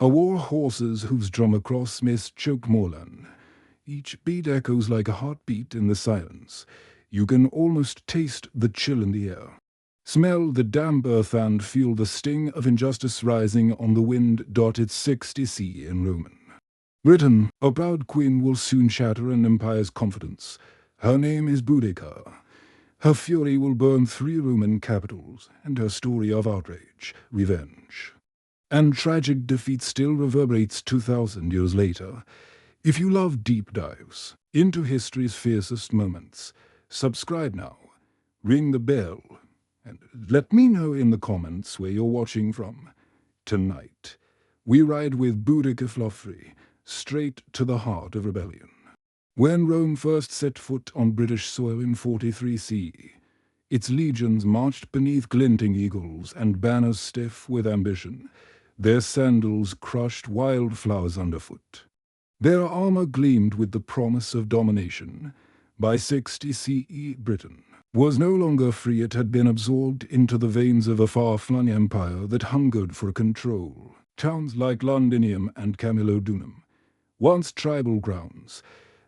A war horse's hooves drum across mist choked moorland. Each beat echoes like a heartbeat in the silence. You can almost taste the chill in the air. Smell the damp earth and feel the sting of injustice rising on the wind. It's 60 C in Roman. Britain, a proud queen, will soon shatter an empire's confidence. Her name is Boudica. Her fury will burn 3 Roman capitals, and her story of outrage, revenge, and tragic defeat still reverberates 2,000 years later. If you love deep dives into history's fiercest moments, subscribe now, ring the bell, and let me know in the comments where you're watching from. Tonight, we ride with Boudica Fluffrey straight to the heart of rebellion. When Rome first set foot on British soil in 43 CE, its legions marched beneath glinting eagles and banners stiff with ambition. Their sandals crushed wildflowers underfoot. Their armor gleamed with the promise of domination. By 60 CE, Britain was no longer free. It had been absorbed into the veins of a far-flung empire that hungered for control. Towns like Londinium and Camulodunum, once tribal grounds,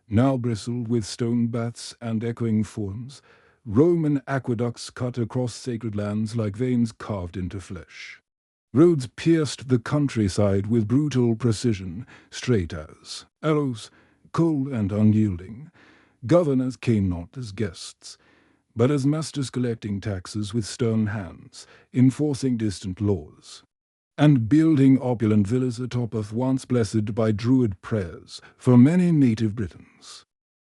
now bristled with stone baths and echoing forums. Roman aqueducts cut across sacred lands like veins carved into flesh. Roads pierced the countryside with brutal precision, straight as arrows, cold and unyielding. Governors came not as guests, but as masters collecting taxes with stern hands, enforcing distant laws, and building opulent villas atop earth once blessed by druid prayers for many native Britons.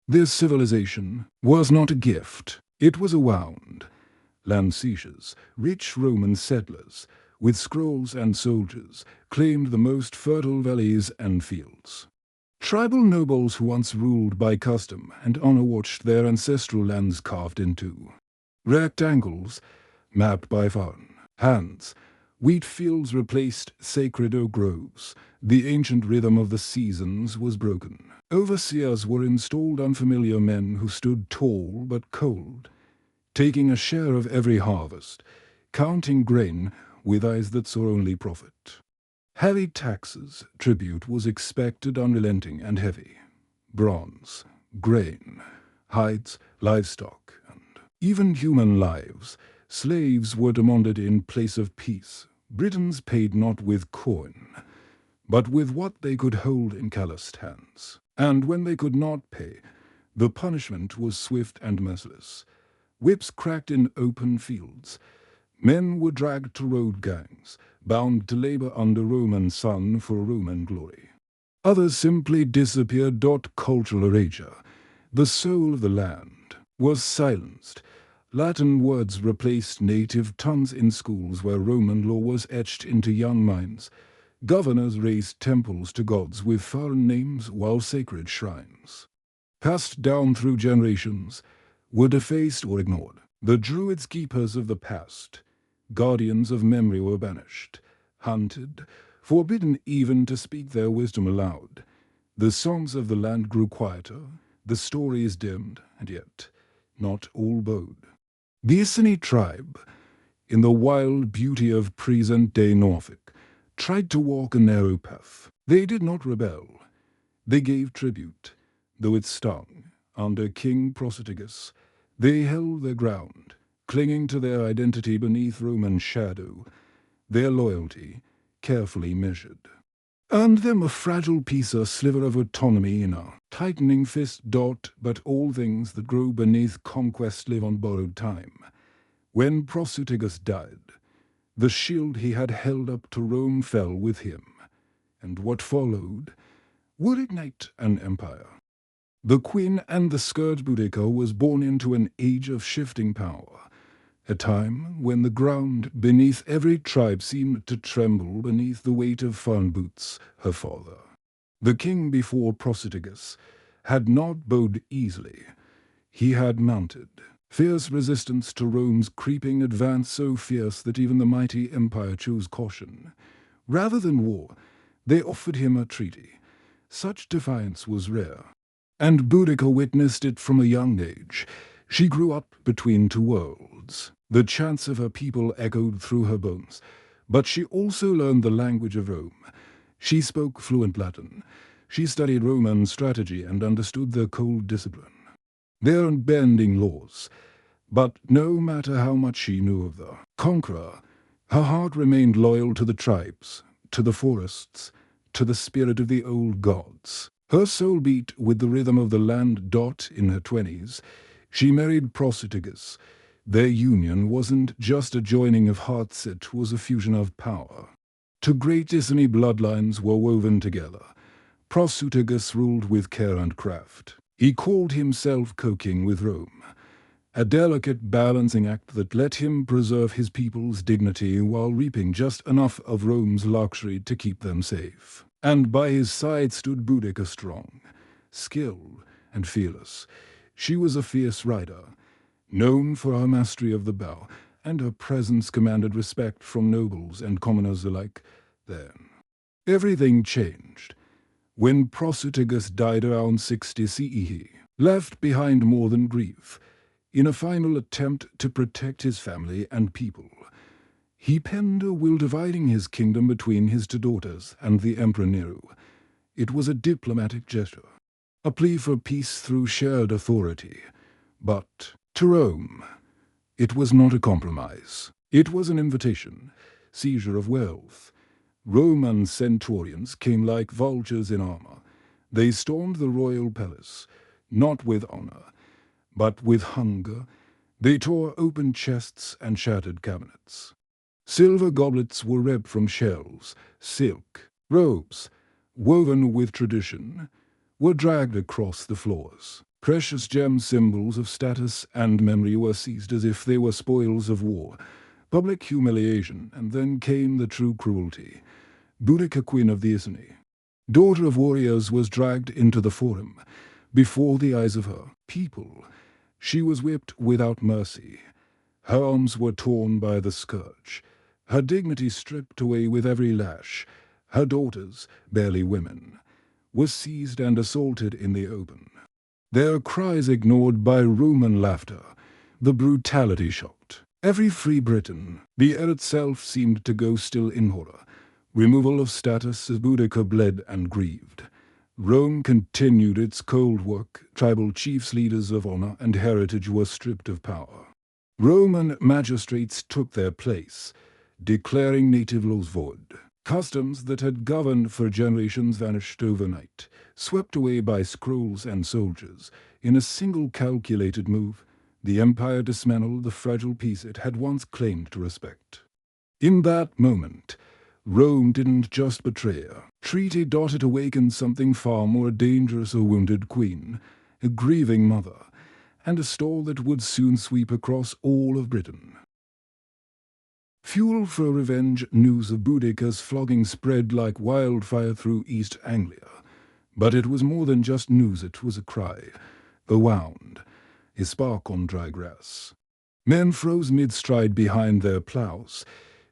This civilization was not a gift, it was a wound. Land seizures, rich Roman settlers, with scrolls and soldiers, claimed the most fertile valleys and fields. Tribal nobles who once ruled by custom and honor watched their ancestral lands carved into rectangles, mapped by foreign hands. Wheat fields replaced sacred oak groves. The ancient rhythm of the seasons was broken. Overseers were installed, unfamiliar men who stood tall but cold, taking a share of every harvest, counting grain with eyes that saw only profit. Heavy taxes, tribute was expected, unrelenting and heavy. Bronze, grain, hides, livestock, and even human lives. Slaves were demanded in place of peace. Britons paid not with coin, but with what they could hold in calloused hands. And when they could not pay, the punishment was swift and merciless. Whips cracked in open fields. Men were dragged to road gangs, bound to labor under Roman sun for Roman glory. Others simply disappeared. Cultural erasure. The soul of the land was silenced. Latin words replaced native tongues in schools where Roman law was etched into young minds. Governors raised temples to gods with foreign names while sacred shrines, passed down through generations, were defaced or ignored. The druids, keepers of the past, guardians of memory, were banished, hunted, forbidden even to speak their wisdom aloud. The songs of the land grew quieter, the stories dimmed, and yet not all bowed. The Iceni tribe, in the wild beauty of present-day Norfolk, tried to walk a narrow path. They did not rebel. They gave tribute, though it stung. Under King Prositigus, they held their ground, clinging to their identity beneath Roman shadow, their loyalty carefully measured. Earned them a fragile piece, a sliver of autonomy in a tightening fist. But all things that grow beneath conquest live on borrowed time. When Prositigus died, the shield he had held up to Rome fell with him, and what followed would ignite an empire. The Queen and the scourge Boudica was born into an age of shifting power, a time when the ground beneath every tribe seemed to tremble beneath the weight of firm boots. Her father, the king before Prositigus, had not bowed easily. He had mounted fierce resistance to Rome's creeping advance, so fierce that even the mighty empire chose caution. Rather than war, they offered him a treaty. Such defiance was rare, and Boudica witnessed it from a young age. She grew up between two worlds. The chants of her people echoed through her bones, but she also learned the language of Rome. She spoke fluent Latin. She studied Roman strategy and understood their cold discipline, their unbending laws. But no matter how much she knew of the conqueror, her heart remained loyal to the tribes, to the forests, to the spirit of the old gods. Her soul beat with the rhythm of the land. In her 20s, she married Prosutagus. Their union wasn't just a joining of hearts, it was a fusion of power. Two great Iceni bloodlines were woven together. Prosutagus ruled with care and craft. He called himself co-king with Rome, a delicate balancing act that let him preserve his people's dignity while reaping just enough of Rome's luxury to keep them safe. And by his side stood Boudica, strong, skilled, and fearless. She was a fierce rider, known for her mastery of the bow, and her presence commanded respect from nobles and commoners alike. Then, everything changed. When Prosutagus died around 60 CE, he left behind more than grief. In a final attempt to protect his family and people, he penned a will dividing his kingdom between his two daughters and the Emperor Nero. It was a diplomatic gesture, a plea for peace through shared authority. But to Rome, it was not a compromise. It was an invitation, seizure of wealth. Roman centurions came like vultures in armor. They stormed the royal palace, not with honor, but with hunger. They tore open chests and shattered cabinets. Silver goblets were ripped from shelves. Silk robes, woven with tradition, were dragged across the floors. Precious gem symbols of status and memory were seized as if they were spoils of war. Public humiliation, and then came the true cruelty. Boudica, queen of the Iceni, daughter of warriors, was dragged into the forum. Before the eyes of her people, she was whipped without mercy. Her arms were torn by the scourge, her dignity stripped away with every lash. Her daughters, barely women, were seized and assaulted in the open, their cries ignored by Roman laughter. The brutality shocked every free Briton. The air itself seemed to go still in horror. Removal of status as Boudica bled and grieved. Rome continued its cold work. Tribal chiefs, leaders of honor and heritage, were stripped of power. Roman magistrates took their place, declaring native laws void. Customs that had governed for generations vanished overnight, swept away by scrolls and soldiers. In a single calculated move, the empire dismantled the fragile peace it had once claimed to respect. In that moment, Rome didn't just betray her. Treaty it awakened something far more dangerous: a wounded queen, a grieving mother, and a storm that would soon sweep across all of Britain. Fuel for revenge, news of Boudica's flogging spread like wildfire through East Anglia. But it was more than just news, it was a cry, a wound, a spark on dry grass. Men froze mid-stride behind their plows,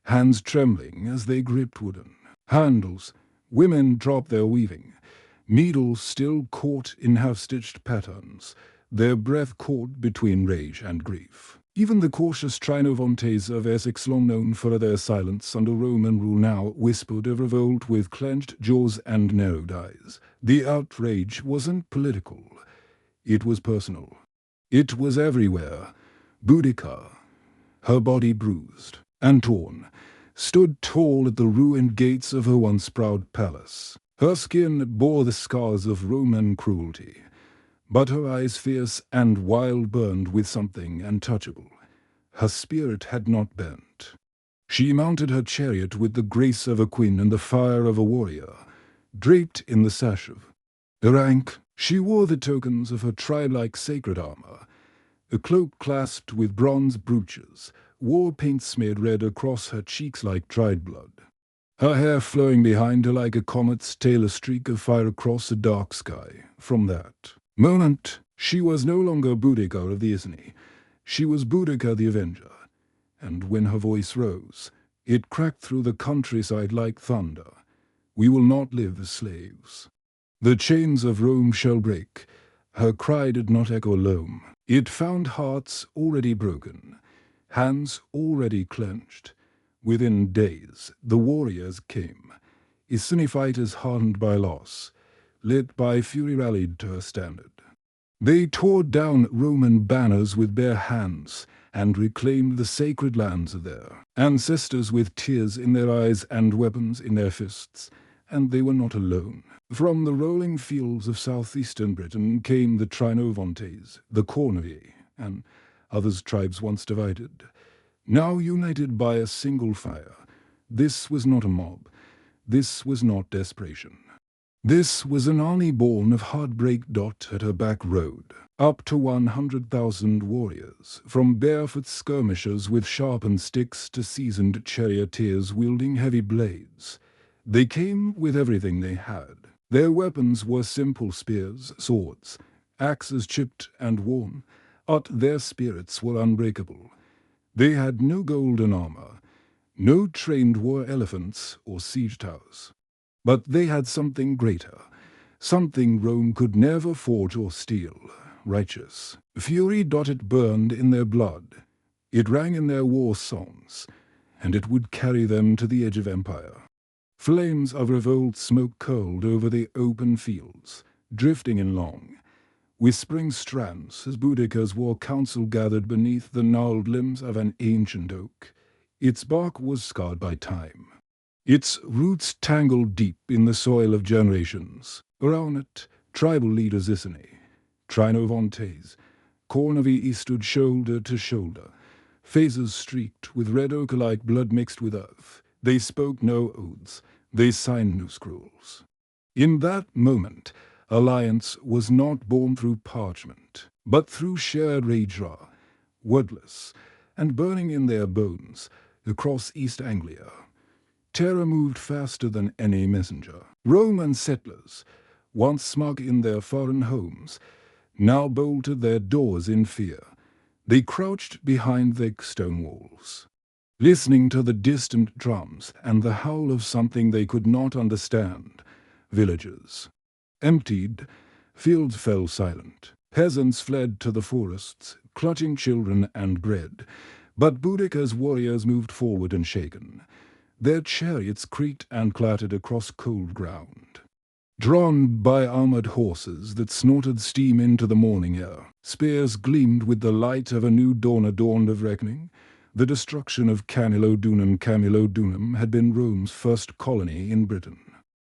hands trembling as they gripped wooden handles. Women dropped their weaving, needles still caught in half-stitched patterns, their breath caught between rage and grief. Even the cautious Trinovantes of Essex, long known for their silence under Roman rule, now whispered of revolt with clenched jaws and narrowed eyes. The outrage wasn't political. It was personal. It was everywhere. Boudica, her body bruised and torn, stood tall at the ruined gates of her once proud palace. Her skin bore the scars of Roman cruelty, but her eyes, fierce and wild, burned with something untouchable. Her spirit had not bent. She mounted her chariot with the grace of a queen and the fire of a warrior, draped in the sash of the rank. She wore the tokens of her tribe-like sacred armor, a cloak clasped with bronze brooches, war paint smeared red across her cheeks like dried blood. Her hair flowing behind her like a comet's tail, a streak of fire across a dark sky. From that moment, she was no longer Boudica of the Iceni. She was Boudica the Avenger, and when her voice rose, it cracked through the countryside like thunder. We will not live as slaves. The chains of Rome shall break. Her cry did not echo alone. It found hearts already broken, hands already clenched. Within days, the warriors came, Iceni fighters hardened by loss, lit by fury rallied to her standard. They tore down Roman banners with bare hands and reclaimed the sacred lands of their ancestors with tears in their eyes and weapons in their fists. And they were not alone. From the rolling fields of southeastern Britain came the Trinovantes, the Cornevi, and others tribes once divided, now united by a single fire. This was not a mob. This was not desperation. This was an army born of heartbreak dot at her back road, up to 100,000 warriors, from barefoot skirmishers with sharpened sticks to seasoned charioteers wielding heavy blades. They came with everything they had. Their weapons were simple spears, swords, axes chipped and worn, but their spirits were unbreakable. They had no golden armor, no trained war elephants or siege towers. But they had something greater, something Rome could never forge or steal, righteous. Fury it burned in their blood. It rang in their war songs, and it would carry them to the edge of empire. Flames of revolt smoke curled over the open fields, drifting in long, whispering strands as Boudica's war council gathered beneath the gnarled limbs of an ancient oak. Its bark was scarred by time. Its roots tangled deep in the soil of generations. Around it, tribal leaders Iceni, Trinovantes, Cornevi stood shoulder to shoulder, faces streaked with red ochre-like blood mixed with earth. They spoke no oaths. They signed no scrolls. In that moment, alliance was not born through parchment, but through shared rage-ra, wordless, and burning in their bones, across East Anglia. Terror moved faster than any messenger. Roman settlers, once smug in their foreign homes, now bolted their doors in fear. They crouched behind their stone walls, listening to the distant drums and the howl of something they could not understand. Villages emptied, fields fell silent. Peasants fled to the forests, clutching children and bread. But Boudica's warriors moved forward unshaken. Their chariots creaked and clattered across cold ground, drawn by armored horses that snorted steam into the morning air. Spears gleamed with the light of a new dawn adorned of reckoning. The destruction of Camulodunum had been Rome's first colony in Britain,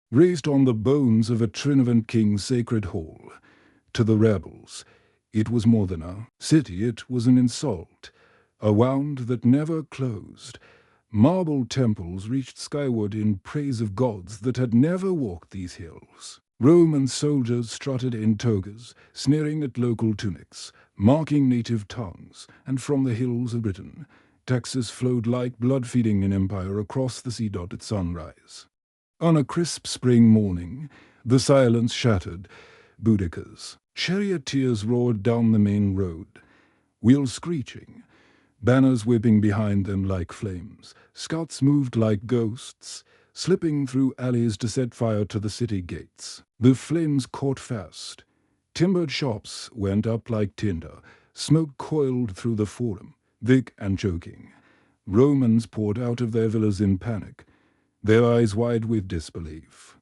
raised on the bones of a Trinovant king's sacred hall. To the rebels, it was more than a city, it was an insult, a wound that never closed. Marble temples reached skyward in praise of gods that had never walked these hills. Roman soldiers strutted in togas, sneering at local tunics, marking native tongues, and from the hills of Britain, Texas flowed like blood feeding an empire across the sea dot at sunrise. On a crisp spring morning, the silence shattered. Boudica's charioteers roared down the main road, wheels screeching, banners whipping behind them like flames. Scouts moved like ghosts, slipping through alleys to set fire to the city gates. The flames caught fast. Timbered shops went up like tinder. Smoke coiled through the forum, thick and choking. Romans poured out of their villas in panic, their eyes wide with disbelief.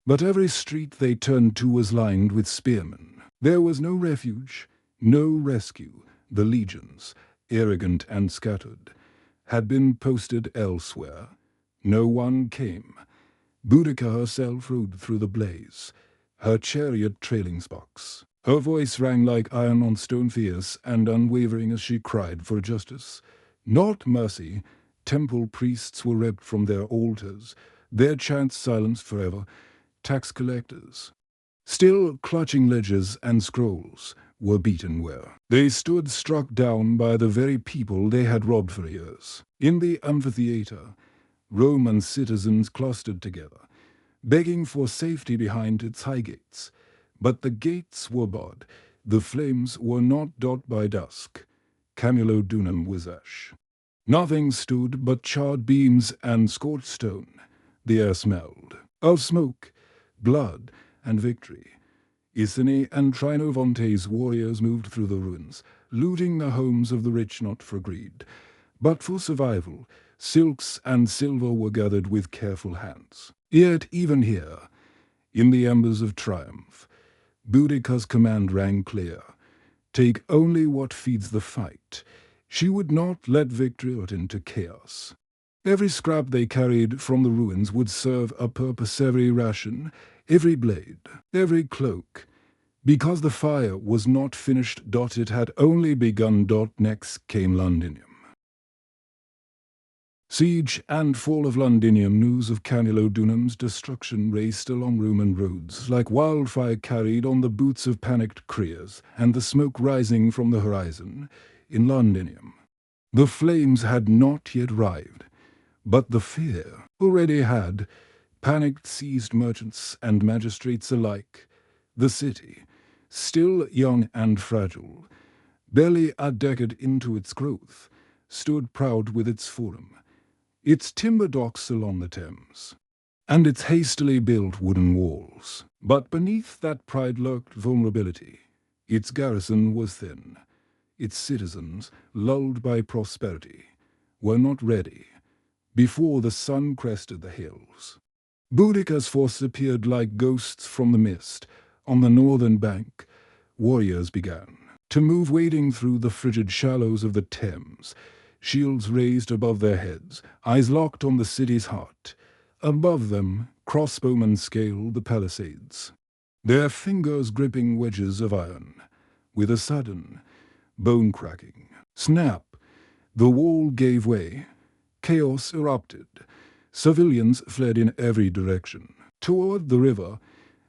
But every street they turned to was lined with spearmen. There was no refuge, no rescue. The legions, arrogant and scattered, had been posted elsewhere. No one came. Boudica herself rode through the blaze, her chariot trailing sparks. Her voice rang like iron on stone, fierce and unwavering as she cried for justice, not mercy. Temple priests were ripped from their altars, their chants silenced forever. Tax collectors, still clutching ledgers and scrolls, were beaten where they stood, struck down by the very people they had robbed for years. In the amphitheater, Roman citizens clustered together, begging for safety behind its high gates. But the gates were barred. The flames were not dot by dusk. Camulodunum was ash. Nothing stood but charred beams and scorched stone. The air smelled of smoke, blood, and victory. Iceni and Trinovantes' warriors moved through the ruins, looting the homes of the rich not for greed, but for survival. Silks and silver were gathered with careful hands. Yet even here, in the embers of triumph, Boudica's command rang clear. Take only what feeds the fight. She would not let victory out into chaos. Every scrap they carried from the ruins would serve a purpose, every ration, every blade, every cloak. Because the fire was not finished. It had only begun. Next came Londinium. Siege and fall of Londinium. News of Camulodunum's destruction raced along Roman roads like wildfire carried on the boots of panicked couriers, and the smoke rising from the horizon in Londinium. The flames had not yet arrived, but the fear already had. Panicked seized merchants and magistrates alike. The city, still young and fragile, barely a decade into its growth, stood proud with its forum, its timber docks along the Thames, and its hastily built wooden walls. But beneath that pride lurked vulnerability. Its garrison was thin. Its citizens, lulled by prosperity, were not ready before the sun crested the hills. Boudica's force appeared like ghosts from the mist. On the northern bank, warriors began to move, wading through the frigid shallows of the Thames, shields raised above their heads, eyes locked on the city's heart. Above them, crossbowmen scaled the palisades, their fingers gripping wedges of iron. With a sudden, bone-cracking snap, the wall gave way. Chaos erupted. Civilians fled in every direction. Toward the river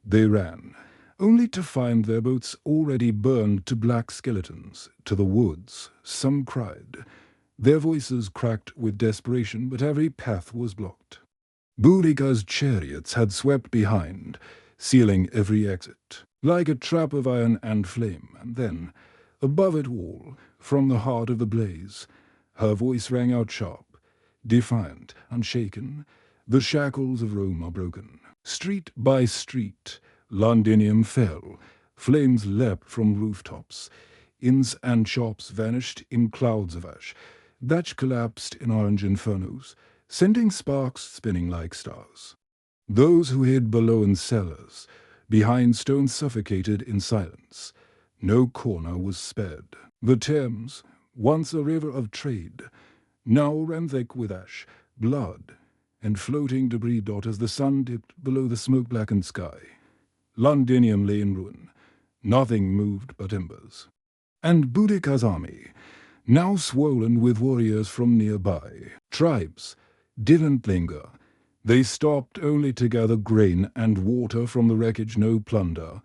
they ran, only to find their boats already burned to black skeletons. To the woods, some cried. Their voices cracked with desperation, but every path was blocked. Boudica's chariots had swept behind, sealing every exit, like a trap of iron and flame. And then, above it all, from the heart of the blaze, her voice rang out sharp, defiant, unshaken. The shackles of Rome are broken. Street by street, Londinium fell. Flames leapt from rooftops. Inns and shops vanished in clouds of ash that collapsed in orange infernos, sending sparks spinning like stars. Those who hid below in cellars, behind stones, suffocated in silence. No corner was spared. The Thames, once a river of trade, now ran thick with ash, blood, and floating debris. As the sun dipped below the smoke-blackened sky, Londinium lay in ruin. Nothing moved but embers. And Boudica's army, now swollen with warriors from nearby tribes, didn't linger. They stopped only to gather grain and water from the wreckage. No plunder,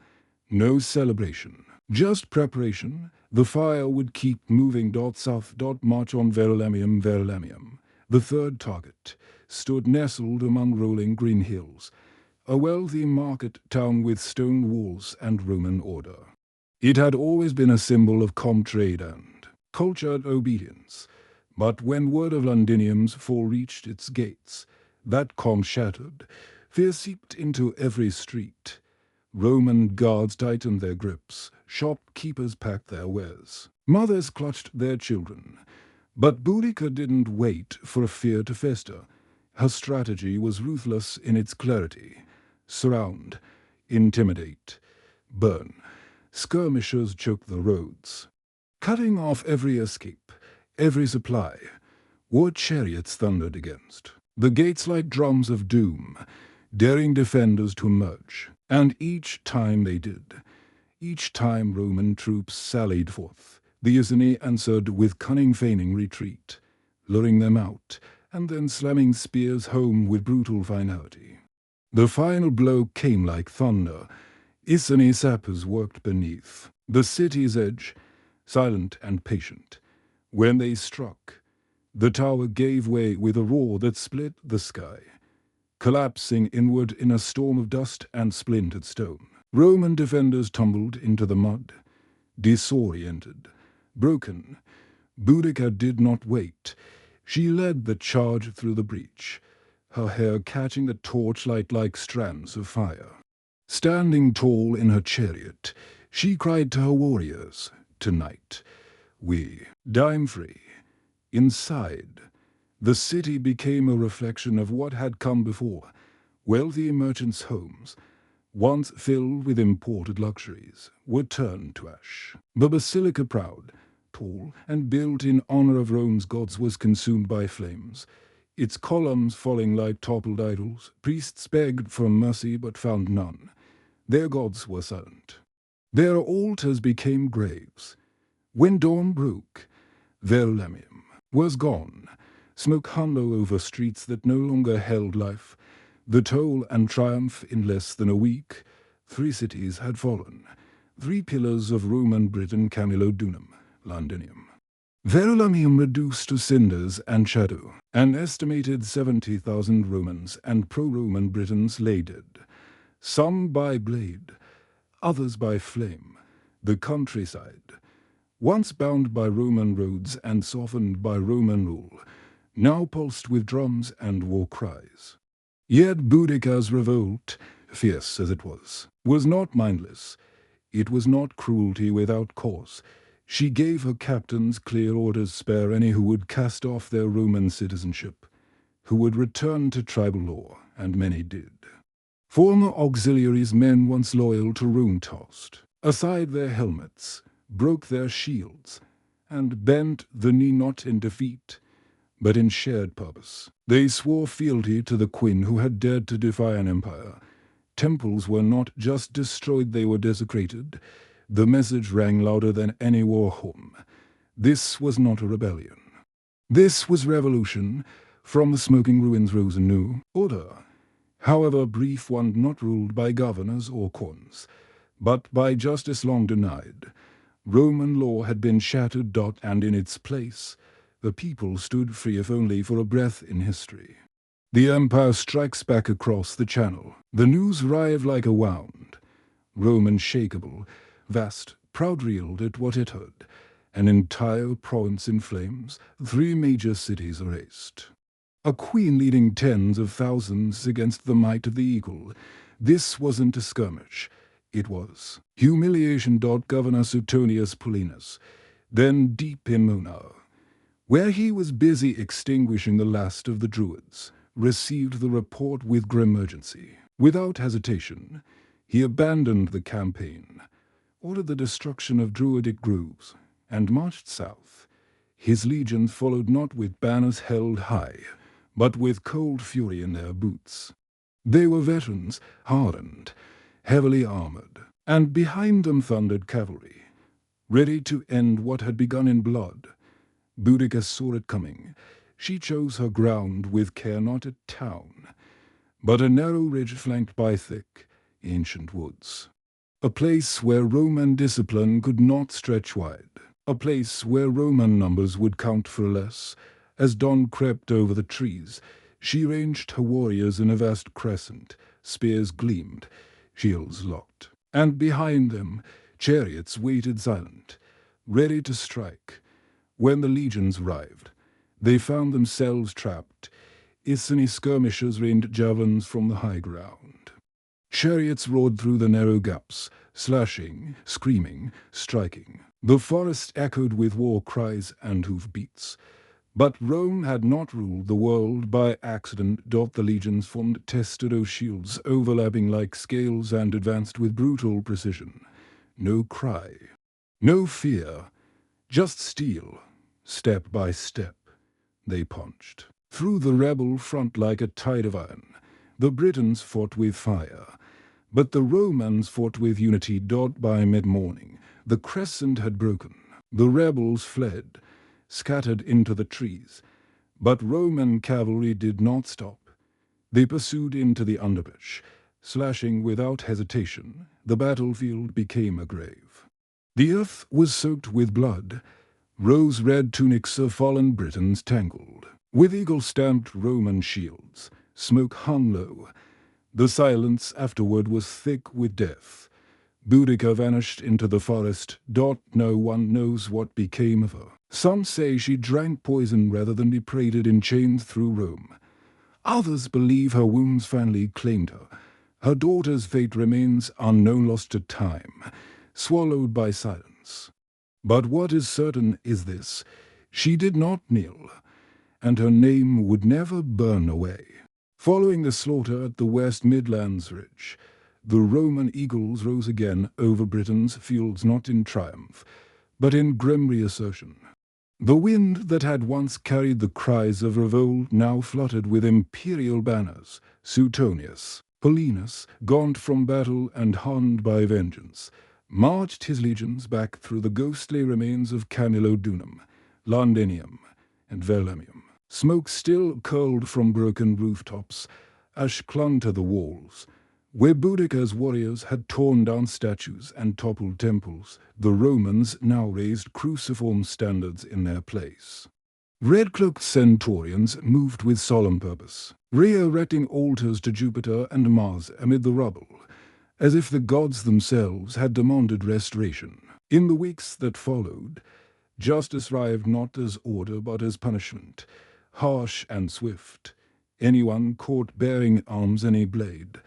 no celebration, just preparation. The fire would keep moving. South. March on Verulamium. Verulamium, the third target, stood nestled among rolling green hills, a wealthy market town with stone walls and Roman order. It had always been a symbol of calm trade and cultured obedience, but when word of Londinium's fall reached its gates, that calm shattered. Fear seeped into every street. Roman guards tightened their grips. Shopkeepers packed their wares. Mothers clutched their children. But Boudica didn't wait for fear to fester. Her strategy was ruthless in its clarity. Surround, intimidate, burn. Skirmishers choked the roads, cutting off every escape, every supply. War chariots thundered against the gates like drums of doom, daring defenders to emerge. And each time they did, each time Roman troops sallied forth, the Iceni answered with cunning, feigning retreat, luring them out, and then slamming spears home with brutal finality. The final blow came like thunder. Iceni sappers worked beneath the city's edge, silent and patient. When they struck, the tower gave way with a roar that split the sky, collapsing inward in a storm of dust and splintered stone. Roman defenders tumbled into the mud, disoriented, broken. Boudica did not wait. She led the charge through the breach, her hair catching the torchlight like strands of fire. Standing tall in her chariot, she cried to her warriors, "Tonight, we dine free." Inside, the city became a reflection of what had come before, Wealthy merchants' homes, once filled with imported luxuries, were turned to ash. The Basilica, proud, tall, and built in honor of Rome's gods, was consumed by flames. Its columns falling like toppled idols, priests begged for mercy but found none. Their gods were silent. Their altars became graves. When dawn broke, Londinium was gone. Smoke hung low over streets that no longer held life. The toll and triumph in less than a week. 3 cities had fallen. 3 pillars of Roman Britain, Camulodunum, Londinium. Londinium reduced to cinders and shadow. An estimated 70,000 Romans and pro-Roman Britons lay dead. Some by blade, others by flame. The countryside, once bound by Roman roads and softened by Roman rule, now pulsed with drums and war cries. Yet Boudica's revolt, fierce as it was not mindless. It was not cruelty without cause. She gave her captains clear orders: spare any who would cast off their Roman citizenship, who would return to tribal law, and many did. Former auxiliaries, men once loyal to Rome, tossed aside their helmets, broke their shields, and bent the knee not in defeat, but in shared purpose. They swore fealty to the queen who had dared to defy an empire. Temples were not just destroyed, they were desecrated. The message rang louder than any war horn. This was not a rebellion. This was revolution. From the smoking ruins rose a new order, however brief, one not ruled by governors or coins, but by justice long denied. Roman law had been shattered, and in its place the people stood free, if only for a breath in history. The empire strikes back across the channel. The news arrived like a wound. Rome, unshakable, vast, proud, reeled at what it heard. An entire province in flames, 3 major cities erased. A queen leading tens of thousands against the might of the eagle. This wasn't a skirmish. It was humiliation. Governor Suetonius Paulinus, then deep in Mona, where he was busy extinguishing the last of the Druids, received the report with grim urgency. Without hesitation, he abandoned the campaign, ordered the destruction of Druidic groves, and marched south. His legions followed, not with banners held high, but with cold fury in their boots. They were veterans, hardened, heavily armored, and behind them thundered cavalry, ready to end what had begun in blood. Boudica saw it coming. She chose her ground with care, not a town, but a narrow ridge flanked by thick, ancient woods. A place where Roman discipline could not stretch wide. A place where Roman numbers would count for less. As dawn crept over the trees, she ranged her warriors in a vast crescent. Spears gleamed, shields locked, and behind them chariots waited silent, ready to strike. When the legions arrived, they found themselves trapped. Iceni skirmishers rained javelins from the high ground. Chariots roared through the narrow gaps, slashing, screaming, striking. The forest echoed with war cries and hoofbeats. But Rome had not ruled the world by accident. The legions formed testudo shields, overlapping like scales, and advanced with brutal precision. No cry, no fear, just steel. Step by step, they punched through the rebel front like a tide of iron. The Britons fought with fire, but the Romans fought with unity. By mid-morning, the crescent had broken. The rebels fled, scattered into the trees, but Roman cavalry did not stop. They pursued into the underbrush, slashing without hesitation. The battlefield became a grave. The earth was soaked with blood. Rose-red tunics of fallen Britons tangled with eagle-stamped Roman shields. Smoke hung low. The silence afterward was thick with death. Boudica vanished into the forest. No one knows what became of her. Some say she drank poison rather than be paraded in chains through Rome. Others believe her wounds finally claimed her. Her daughter's fate remains unknown, lost to time, swallowed by silence. But what is certain is this: she did not kneel, and her name would never burn away. Following the slaughter at the West Midlands Ridge, the Roman eagles rose again over Britain's fields, not in triumph, but in grim reassertion. The wind that had once carried the cries of revolt now fluttered with imperial banners. Suetonius, Paulinus, gaunt from battle and hardened by vengeance, marched his legions back through the ghostly remains of Camulodunum, Londinium, and Verlamium. Smoke still curled from broken rooftops, ash clung to the walls. Where Boudica's warriors had torn down statues and toppled temples, the Romans now raised cruciform standards in their place. Red-cloaked centurions moved with solemn purpose, re-erecting altars to Jupiter and Mars amid the rubble, as if the gods themselves had demanded restoration. In the weeks that followed, justice arrived not as order but as punishment, harsh and swift. Anyone caught bearing arms any blade,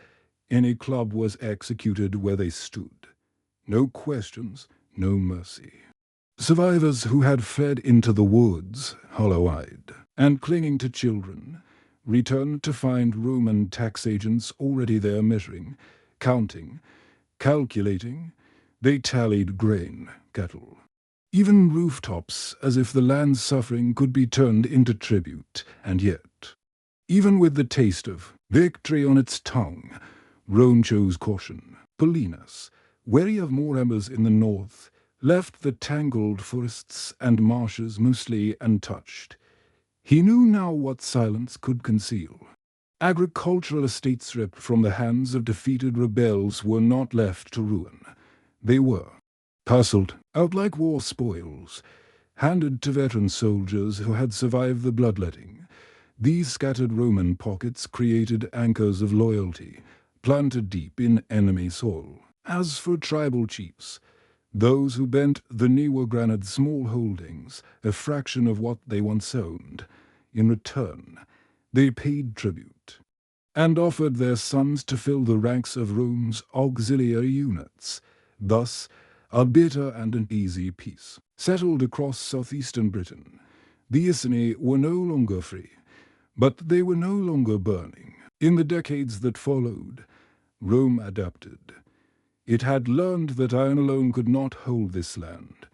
any club was executed where they stood. No questions, no mercy. Survivors who had fled into the woods, hollow-eyed, and clinging to children, returned to find Roman tax agents already there measuring, counting, calculating. They tallied grain, cattle. Even rooftops, as if the land's suffering could be turned into tribute, and yet, even with the taste of victory on its tongue, Rome chose caution. Paulinus, wary of more embers in the north, left the tangled forests and marshes mostly untouched. He knew now what silence could conceal. Agricultural estates ripped from the hands of defeated rebels were not left to ruin. They were parceled out like war spoils, handed to veteran soldiers who had survived the bloodletting. These scattered Roman pockets created anchors of loyalty, planted deep in enemy soil. As for tribal chiefs, those who bent the knee were granted small holdings, a fraction of what they once owned. In return, they paid tribute, and offered their sons to fill the ranks of Rome's auxiliary units. Thus, a bitter and an easy peace settled across southeastern Britain. The Iceni were no longer free, but they were no longer burning. In the decades that followed, Rome adapted. It had learned that iron alone could not hold this land.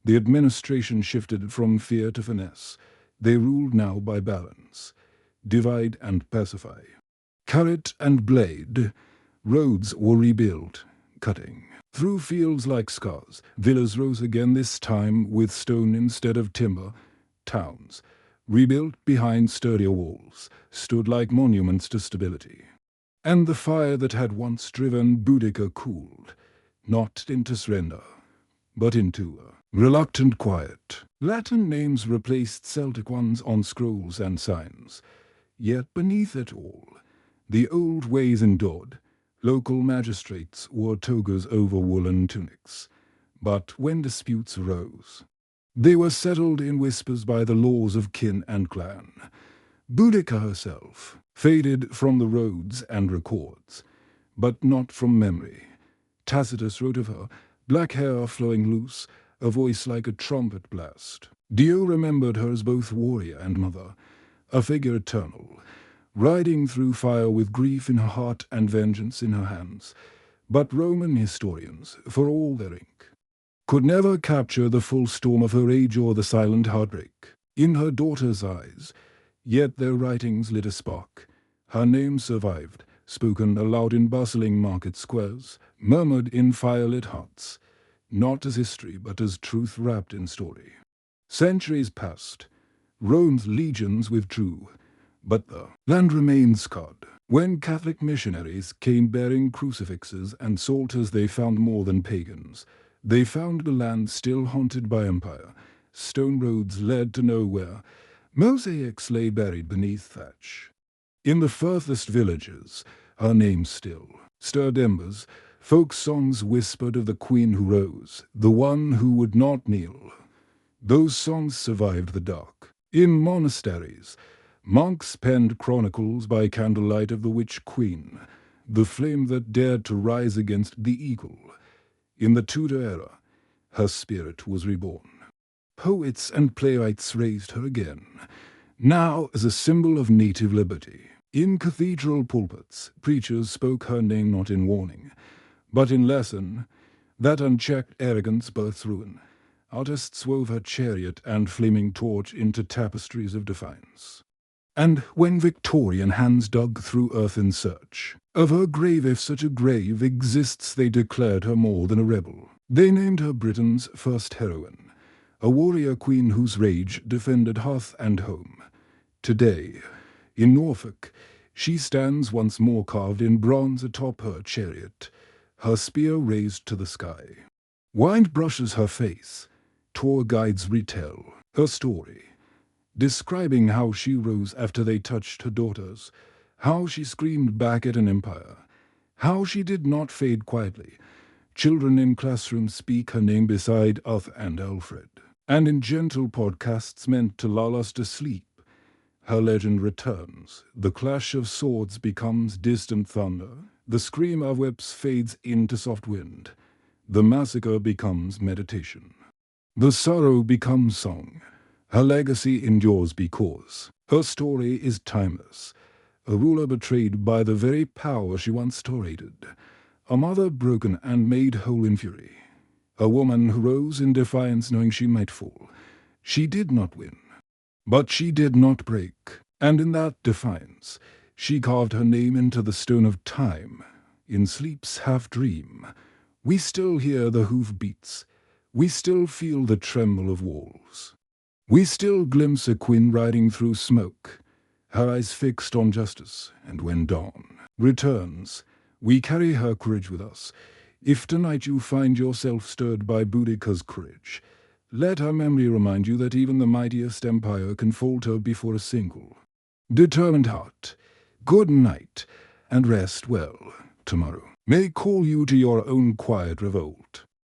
The administration shifted from fear to finesse. They ruled now by balance. Divide and pacify. Carrot and blade. Roads were rebuilt, cutting. Through fields like scars, villas rose again, this time with stone instead of timber. Towns, rebuilt behind sturdier walls, stood like monuments to stability. And the fire that had once driven Boudica cooled, not into surrender, but into a reluctant quiet. Latin names replaced Celtic ones on scrolls and signs. Yet beneath it all, the old ways endured. Local magistrates wore togas over woolen tunics. But when disputes arose, they were settled in whispers by the laws of kin and clan. Boudica herself faded from the roads and records, but not from memory. Tacitus wrote of her, black hair flowing loose, a voice like a trumpet blast. Dio remembered her as both warrior and mother, a figure eternal, riding through fire with grief in her heart and vengeance in her hands. But Roman historians, for all their ink, could never capture the full storm of her age or the silent heartbreak in her daughter's eyes. Yet their writings lit a spark. Her name survived, spoken aloud in bustling market squares, murmured in fire-lit huts, not as history but as truth wrapped in story. Centuries passed. Rome's legions withdrew, but the land remained scarred. When Catholic missionaries came bearing crucifixes and psalters, they found more than pagans. They found the land still haunted by empire. Stone roads led to nowhere. Mosaics lay buried beneath thatch. In the furthest villages, her name still stirred embers. Folk songs whispered of the queen who rose, the one who would not kneel. Those songs survived the dark. In monasteries, monks penned chronicles by candlelight of the witch queen, the flame that dared to rise against the eagle. In the Tudor era, her spirit was reborn. Poets and playwrights raised her again, now as a symbol of native liberty. In cathedral pulpits, preachers spoke her name not in warning, but in lesson. That unchecked arrogance births ruin. Artists wove her chariot and flaming torch into tapestries of defiance. And when Victorian hands dug through earth in search of her grave, if such a grave exists, they declared her more than a rebel. They named her Britain's first heroine, a warrior queen whose rage defended hearth and home. Today, in Norfolk, she stands once more carved in bronze atop her chariot, her spear raised to the sky. Wind brushes her face. Tour guides retell her story, describing how she rose after they touched her daughters, how she screamed back at an empire, how she did not fade quietly. Children in classrooms speak her name beside Arthur and Alfred, and in gentle podcasts meant to lull us to sleep, her legend returns. The clash of swords becomes distant thunder, the scream of whips fades into soft wind, the massacre becomes meditation. The sorrow becomes song. Her legacy endures because her story is timeless. A ruler betrayed by the very power she once tolerated. A mother broken and made whole in fury. A woman who rose in defiance knowing she might fall. She did not win, but she did not break. And in that defiance, she carved her name into the stone of time. In sleep's half-dream, we still hear the hoof beats. We still feel the tremble of walls. We still glimpse a queen riding through smoke, her eyes fixed on justice, and when dawn returns, we carry her courage with us. If tonight you find yourself stirred by Boudica's courage, let her memory remind you that even the mightiest empire can falter before a single determined heart. Good night, and rest well tomorrow may call you to your own quiet revolt.